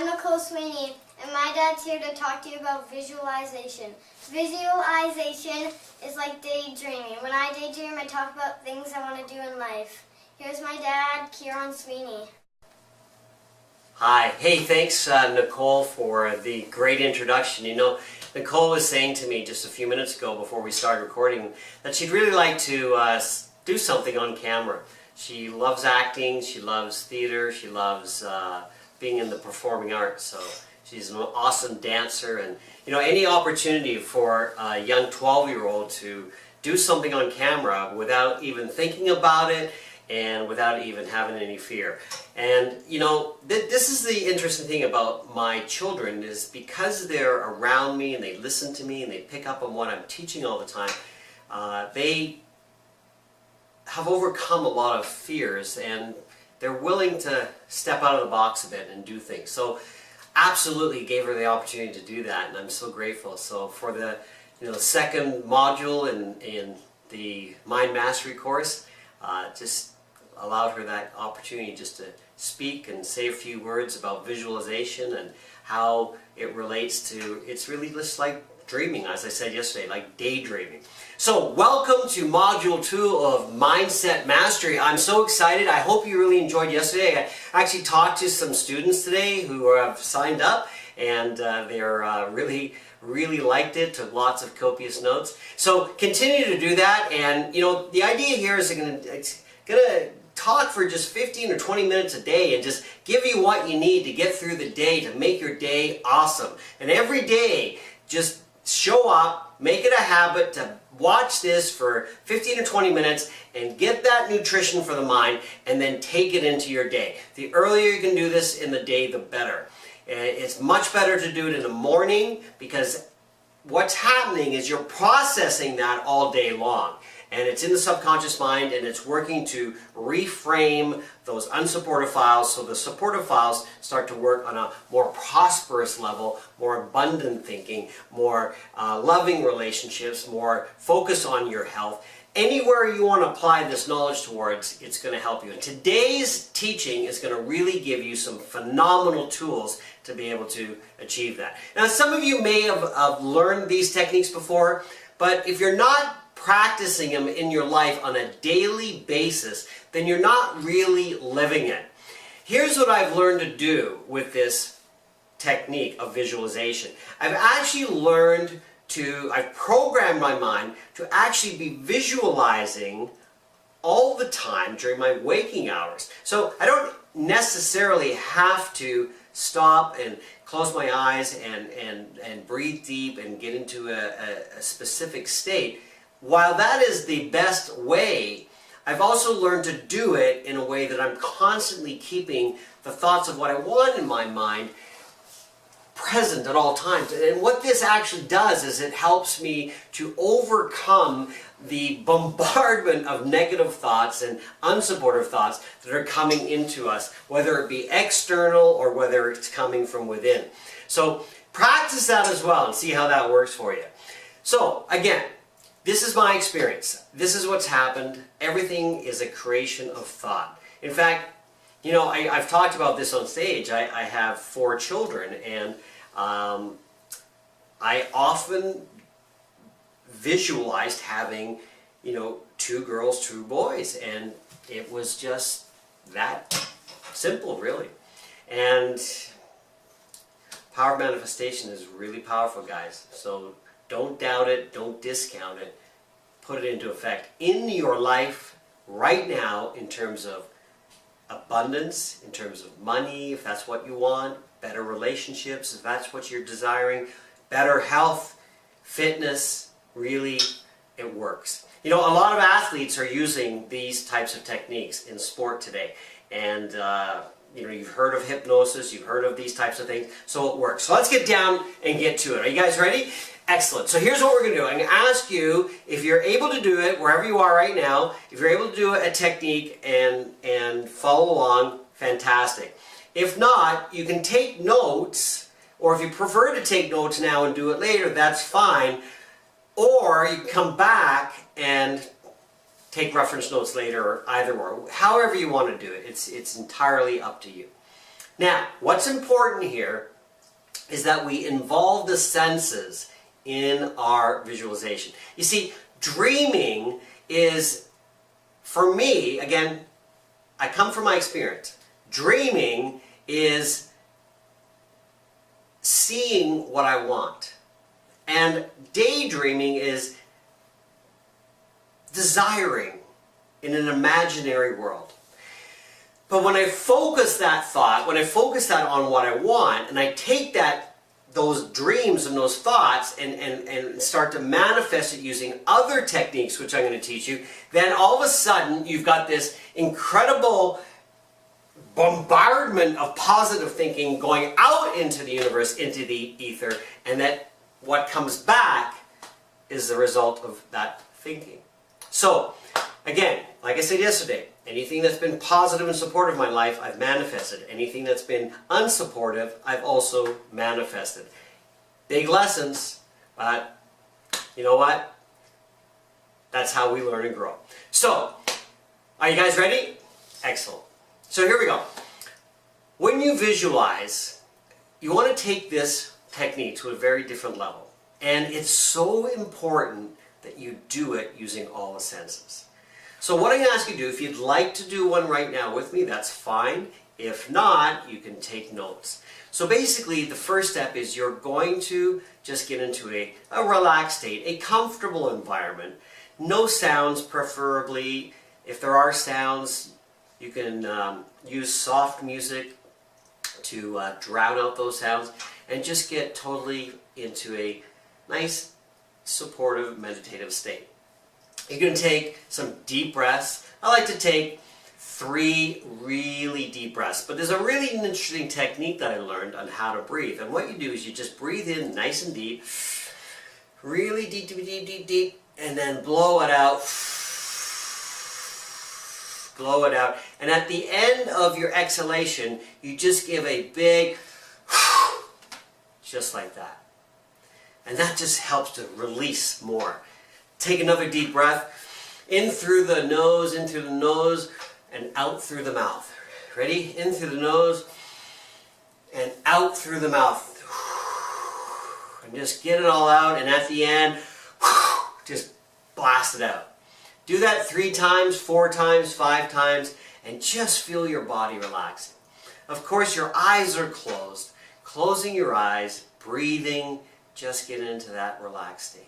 I'm Nicole Sweeney, and my dad's here to talk to you about visualization. Visualization is like daydreaming. When I daydream, I talk about things I want to do in life. Here's my dad, Kieran Sweeney. Hi. Hey, thanks Nicole for the great introduction. You know, Nicole was saying to me just a few minutes ago before we started recording that she'd really like to do something on camera. She loves acting, she loves theater, she loves being in the performing arts. So she's an awesome dancer, and you know, any opportunity for a young 12-year-old to do something on camera without even thinking about it and without even having any fear. And you know, this is the interesting thing about my children, is because they're around me and they listen to me and they pick up on what I'm teaching all the time, they have overcome a lot of fears and they're willing to step out of the box a bit and do things. So absolutely gave her the opportunity to do that, and I'm so grateful. So for the second module in the Mind Mastery course, just allowed her that opportunity just to speak and say a few words about visualization and how it relates to, it's really just like dreaming, as I said yesterday, like daydreaming. So welcome to Module 2 of Mindset Mastery. I'm so excited. I hope you really enjoyed yesterday. I actually talked to some students today who have signed up, and they're really liked it, took lots of copious notes. So continue to do that, and you know, the idea here is it's gonna talk for just 15 or 20 minutes a day and just give you what you need to get through the day to make your day awesome. And every day, just show up, make it a habit to watch this for 15 or 20 minutes and get that nutrition for the mind, and then take it into your day. The earlier you can do this in the day, the better. It's much better to do it in the morning, because what's happening is you're processing that all day long. And it's in the subconscious mind, and it's working to reframe those unsupportive files, so the supportive files start to work on a more prosperous level, more abundant thinking, more loving relationships, more focus on your health. Anywhere you want to apply this knowledge towards, it's going to help you. And today's teaching is going to really give you some phenomenal tools to be able to achieve that. Now, some of you may have learned these techniques before, but if you're not practicing them in your life on a daily basis, then you're not really living it. Here's what I've learned to do with this technique of visualization. I've programmed my mind to actually be visualizing all the time during my waking hours. So I don't necessarily have to stop and close my eyes and breathe deep and get into a specific state. While that is the best way, I've also learned to do it in a way that I'm constantly keeping the thoughts of what I want in my mind present at all times. And what this actually does is it helps me to overcome the bombardment of negative thoughts and unsupportive thoughts that are coming into us, whether it be external or whether it's coming from within. So practice that as well and see how that works for you. So again, this is my experience. This is what's happened. Everything is a creation of thought. In fact, you know, I've talked about this on stage. I have 4 children, and I often visualized having, you know, 2 girls, 2 boys, and it was just that simple, really. And power of manifestation is really powerful, guys. So don't doubt it, don't discount it, put it into effect in your life right now, in terms of abundance, in terms of money, if that's what you want, better relationships, if that's what you're desiring, better health, fitness. Really, it works. You know, a lot of athletes are using these types of techniques in sport today, and you know, you've heard of hypnosis, you've heard of these types of things, so it works. So let's get down and get to it. Are you guys ready? Excellent. So here's what we're going to do. I'm going to ask you, if you're able to do it wherever you are right now, if you're able to do a technique and follow along, fantastic. If not, you can take notes, or if you prefer to take notes now and do it later, that's fine. Or you can come back and take reference notes later, or either or. However you want to do it. It's entirely up to you. Now, what's important here is that we involve the senses in our visualization. You see, dreaming is, for me, again, I come from my experience. Dreaming is seeing what I want. And daydreaming is desiring in an imaginary world. But when I focus that thought, when I focus that on what I want, and I take those dreams and those thoughts and start to manifest it using other techniques, which I'm going to teach you, then all of a sudden you've got this incredible bombardment of positive thinking going out into the universe, into the ether, and that what comes back is the result of that thinking. So, again, like I said yesterday, anything that's been positive and supportive in my life, I've manifested. Anything that's been unsupportive, I've also manifested. Big lessons, but you know what? That's how we learn and grow. So, are you guys ready? Excellent. So here we go. When you visualize, you want to take this technique to a very different level. And it's so important that you do it using all the senses. So what I'm going to ask you to do, if you'd like to do one right now with me, that's fine. If not, you can take notes. So basically, the first step is you're going to just get into a relaxed state, a comfortable environment. No sounds, preferably. If there are sounds, you can use soft music to drown out those sounds and just get totally into a nice, supportive, meditative state. You're going to take some deep breaths. I like to take 3 really deep breaths, but there's a really interesting technique that I learned on how to breathe. And what you do is you just breathe in nice and deep, really deep, deep, deep, deep, deep, and then blow it out. Blow it out. And at the end of your exhalation, you just give a big, just like that. And that just helps to release more. Take another deep breath, in through the nose, and out through the mouth. Ready? In through the nose, and out through the mouth. And just get it all out, and at the end, just blast it out. Do that 3 times, 4 times, 5 times, and just feel your body relaxing. Of course, your eyes are closed. Closing your eyes, breathing, just get into that relaxed state.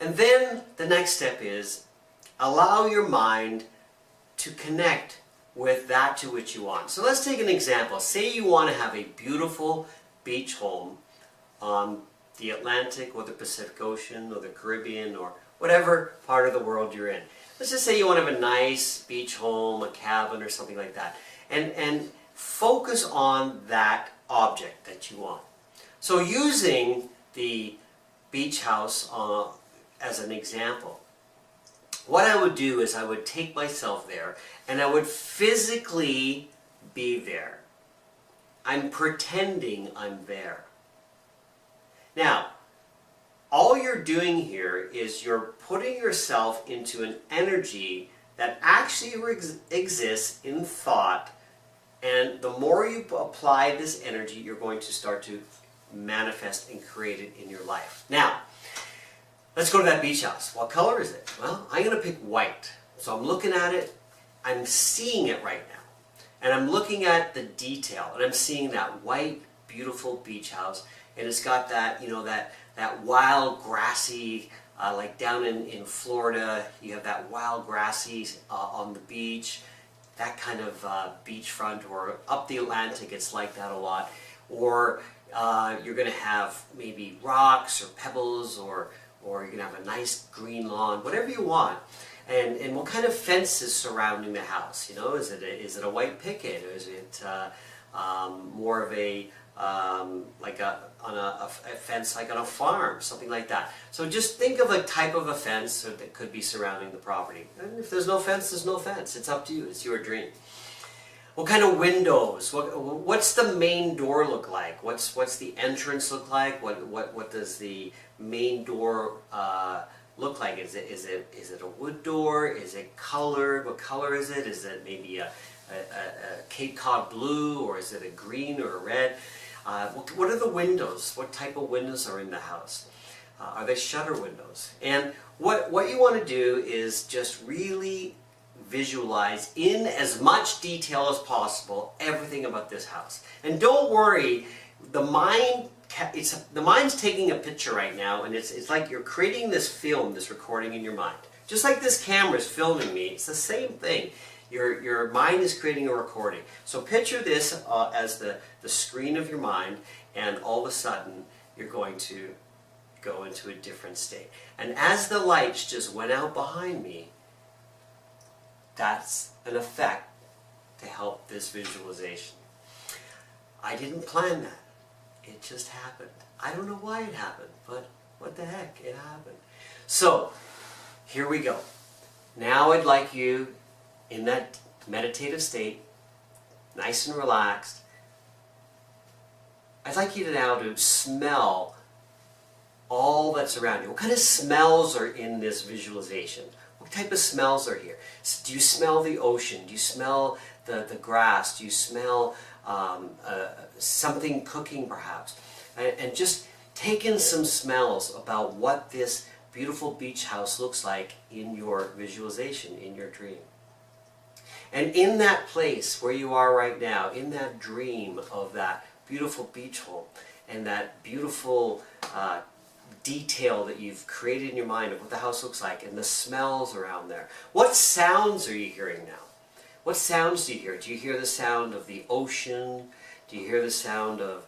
And then the next step is allow your mind to connect with that to which you want. So let's take an example. Say you want to have a beautiful beach home on the Atlantic or the Pacific Ocean or the Caribbean or whatever part of the world you're in. Let's just say you want to have a nice beach home, a cabin or something like that. And focus on that object that you want. So using the beach house as an example, what I would do is I would take myself there and I would physically be there. I'm pretending I'm there. Now, all you're doing here is you're putting yourself into an energy that actually exists in thought, and the more you apply this energy, you're going to start to manifest and create it in your life. Now, let's go to that beach house. What color is it? Well, I'm going to pick white. So I'm looking at it, I'm seeing it right now. And I'm looking at the detail, and I'm seeing that white, beautiful beach house, and it's got that, you know, that wild grassy, like down in Florida, you have that wild grassy on the beach, that kind of beachfront, or up the Atlantic, it's like that a lot. Or you're going to have maybe rocks or pebbles, or you're going to have a nice green lawn, whatever you want. And what kind of fence is surrounding the house? You know, is it a white picket, or is it more of a like a fence like on a farm, something like that. So just think of a type of a fence that could be surrounding the property. And if there's no fence, there's no fence. It's up to you. It's your dream. What kind of windows? What's the main door look like? What's the entrance look like? What does the main door look like? Is it a wood door? Is it colored? What color is it? Is it maybe a Cape Cod blue, or is it a green or a red? What are the windows? What type of windows are in the house? Are they shutter windows? And what you want to do is just really visualize in as much detail as possible everything about this house. And don't worry, the mind's taking a picture right now, and it's like you're creating this film, this recording in your mind. Just like this camera is filming me, it's the same thing. Your mind is creating a recording. So picture this as the screen of your mind, and all of a sudden you're going to go into a different state. And as the lights just went out behind me, that's an effect to help this visualization. I didn't plan that. It just happened. I don't know why it happened, but what the heck, it happened. So, here we go. Now I'd like you, in that meditative state, nice and relaxed, I'd like you now to smell all that's around you. What kind of smells are in this visualization? What type of smells are here? Do you smell the ocean? Do you smell the grass? Do you smell something cooking perhaps? And just take in some smells about what this beautiful beach house looks like in your visualization, in your dream. And in that place where you are right now, in that dream of that beautiful beach home and that beautiful detail that you've created in your mind of what the house looks like and the smells around there, what sounds are you hearing now? What sounds do you hear? Do you hear the sound of the ocean? Do you hear the sound of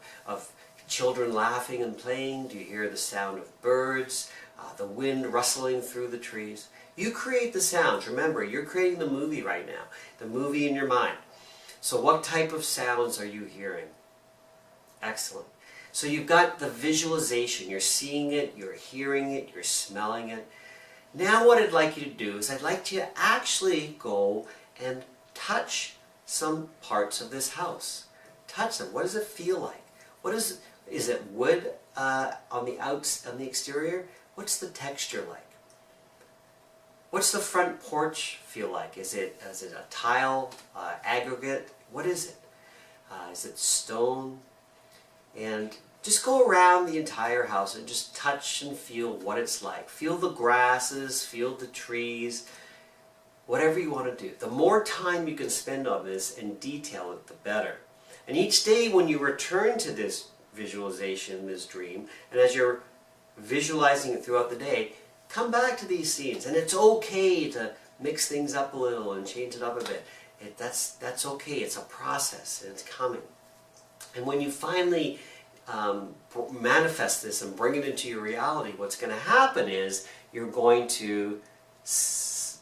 children laughing and playing? Do you hear the sound of birds? The wind rustling through the trees? You create the sounds. Remember, you're creating the movie right now. The movie in your mind. So what type of sounds are you hearing? Excellent. So you've got the visualization. You're seeing it, you're hearing it, you're smelling it. Now what I'd like you to do is I'd like you to actually go and touch some parts of this house. Touch them. What does it feel like? Is it wood on the exterior? What's the texture like? What's the front porch feel like? Is it a tile, aggregate? What is it? Is it stone? And just go around the entire house and just touch and feel what it's like. Feel the grasses, feel the trees, whatever you want to do. The more time you can spend on this and detail it, the better. And each day when you return to this visualization, this dream, and as you're visualizing it throughout the day, come back to these scenes. And it's okay to mix things up a little and change it up a bit. That's okay. It's a process and it's coming. And when you finally manifest this and bring it into your reality, what's going to happen is you're going to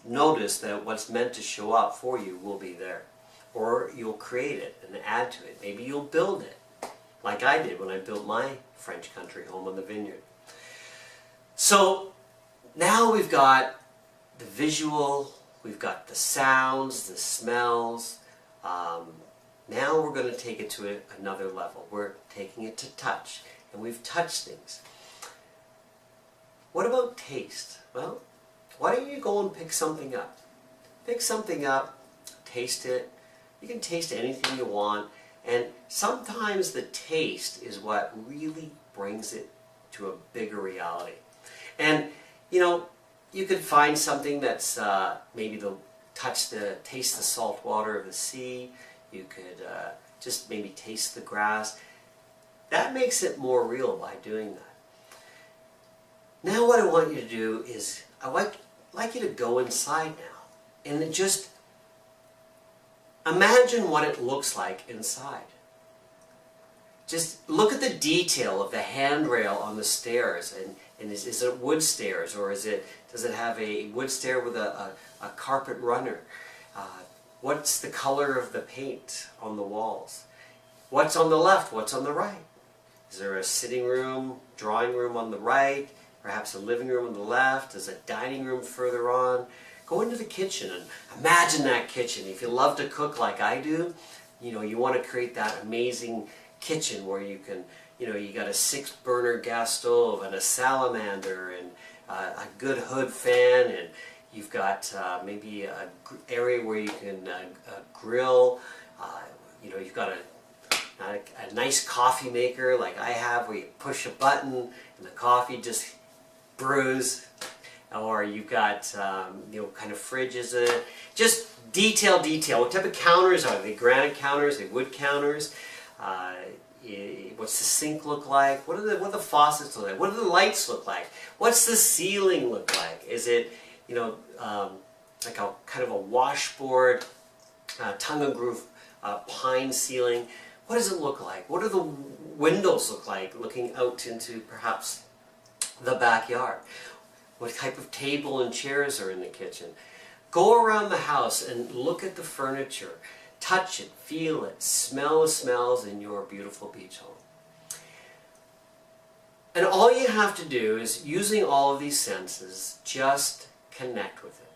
notice that what's meant to show up for you will be there. Or you'll create it and add to it. Maybe you'll build it, like I did when I built my French country home on the vineyard. So now we've got the visual, we've got the sounds, the smells. Now we're going to take it to another level. We're taking it to touch, and we've touched things. What about taste? Well, why don't you go and pick something up? Pick something up, taste it. You can taste anything you want, and sometimes the taste is what really brings it to a bigger reality. And you know, you could find something that's maybe taste the salt water of the sea. You could just maybe taste the grass. That makes it more real by doing that. Now what I want you to do is, I'd like you to go inside now and then just imagine what it looks like inside. Just look at the detail of the handrail on the stairs, and is it wood stairs, or does it have a wood stair with a carpet runner? What's the color of the paint on the walls? What's on the left? What's on the right? Is there a sitting room, drawing room on the right? Perhaps a living room on the left? Is a dining room further on? Go into the kitchen and imagine that kitchen. If you love to cook like I do, you want to create that amazing kitchen where you can, you got a 6-burner gas stove and a salamander and a good hood fan, and You've got maybe an area where you can grill. You've got a nice coffee maker like I have, where you push a button and the coffee just brews. Or you've got kind of fridges in it. Just detail. What type of counters are they? Granite counters? Are they wood counters? What's the sink look like? What are the faucets look like? What do the lights look like? What's the ceiling look like? Is it like a kind of a washboard, tongue and groove pine ceiling? What does it look like? What do the windows look like looking out into perhaps the backyard? What type of table and chairs are in the kitchen? Go around the house and look at the furniture. Touch it, feel it, smell the smells in your beautiful beach home. And all you have to do is, using all of these senses, just connect with it.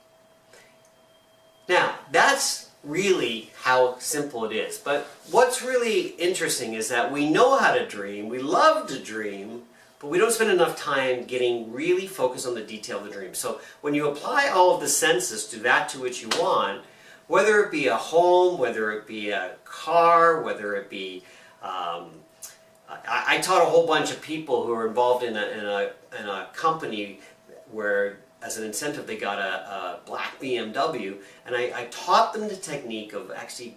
Now, that's really how simple it is. But what's really interesting is that we know how to dream, we love to dream, but we don't spend enough time getting really focused on the detail of the dream. So when you apply all of the senses to that to which you want, whether it be a home, whether it be a car, whether it be... I taught a whole bunch of people who were involved in a company where, as an incentive, they got a black BMW, and I taught them the technique of actually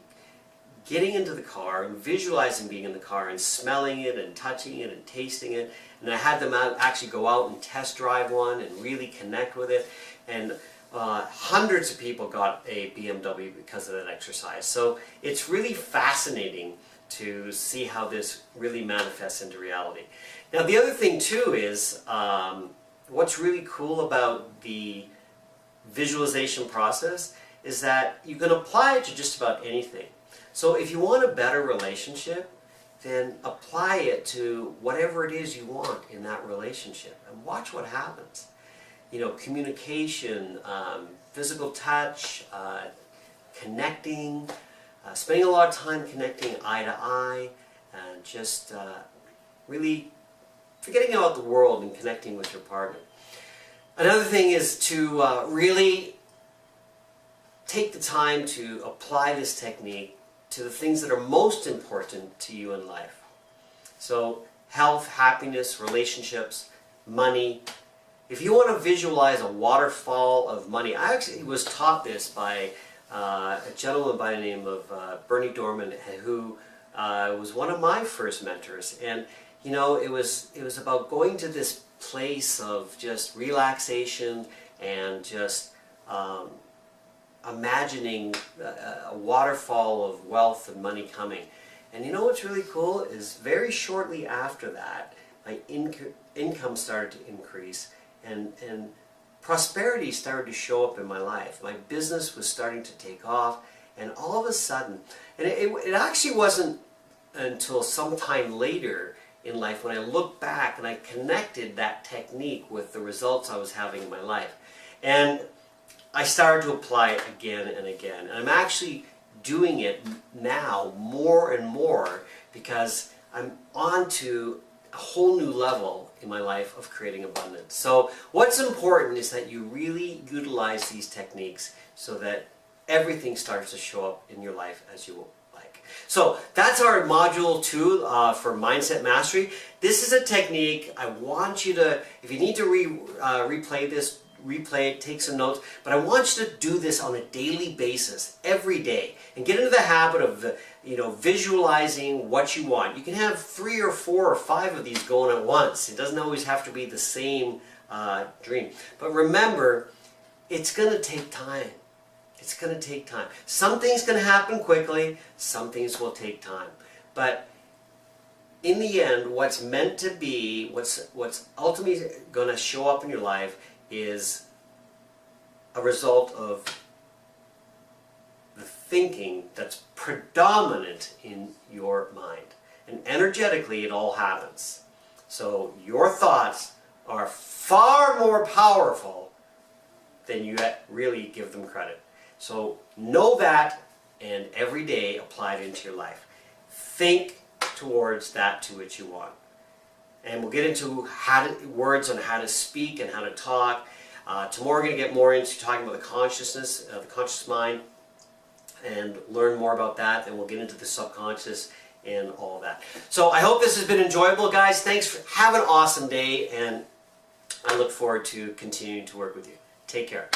getting into the car and visualizing being in the car and smelling it and touching it and tasting it. And I had them actually go out and test drive one and really connect with it. And hundreds of people got a BMW because of that exercise. So it's really fascinating to see how this really manifests into reality. Now, the other thing too is what's really cool about the visualization process is that you can apply it to just about anything. So if you want a better relationship, then apply it to whatever it is you want in that relationship and watch what happens. Communication, physical touch, connecting, spending a lot of time connecting eye to eye, and just really forgetting about the world and connecting with your partner. Another thing is to really take the time to apply this technique to the things that are most important to you in life. So health, happiness, relationships, money. If you want to visualize a waterfall of money, I actually was taught this by a gentleman by the name of Bernie Dorman, who was one of my first mentors. And it was about going to this place of just relaxation and just imagining a waterfall of wealth and money coming. And what's really cool is very shortly after that, my income started to increase, and prosperity started to show up in my life. My business was starting to take off, and all of a sudden, and it actually wasn't until some time later in life when I looked back and I connected that technique with the results I was having in my life. And I started to apply it again and again. And I'm actually doing it now more and more because I'm on to a whole new level in my life of creating abundance. So what's important is that you really utilize these techniques so that everything starts to show up in your life as you like. So that's our module 2 for Mindset Mastery. This is a technique. I want you to, if you need to replay this, replay it, take some notes, but I want you to do this on a daily basis, every day, and get into the habit of visualizing what you want. You can have 3 or 4 or 5 of these going at once. It doesn't always have to be the same dream. But remember, it's going to take time. It's going to take time. Some things can happen quickly, some things will take time. But in the end, what's meant to be, what's ultimately going to show up in your life is a result of the thinking that's predominant in your mind. And energetically, it all happens. So your thoughts are far more powerful than you really give them credit. So know that, and every day apply it into your life. Think towards that to which you want. And we'll get into words on how to speak and how to talk. Tomorrow we're going to get more into talking about the consciousness, the conscious mind, and learn more about that, and we'll get into the subconscious and all of that. So I hope this has been enjoyable, guys. Thanks. Have an awesome day, and I look forward to continuing to work with you. Take care.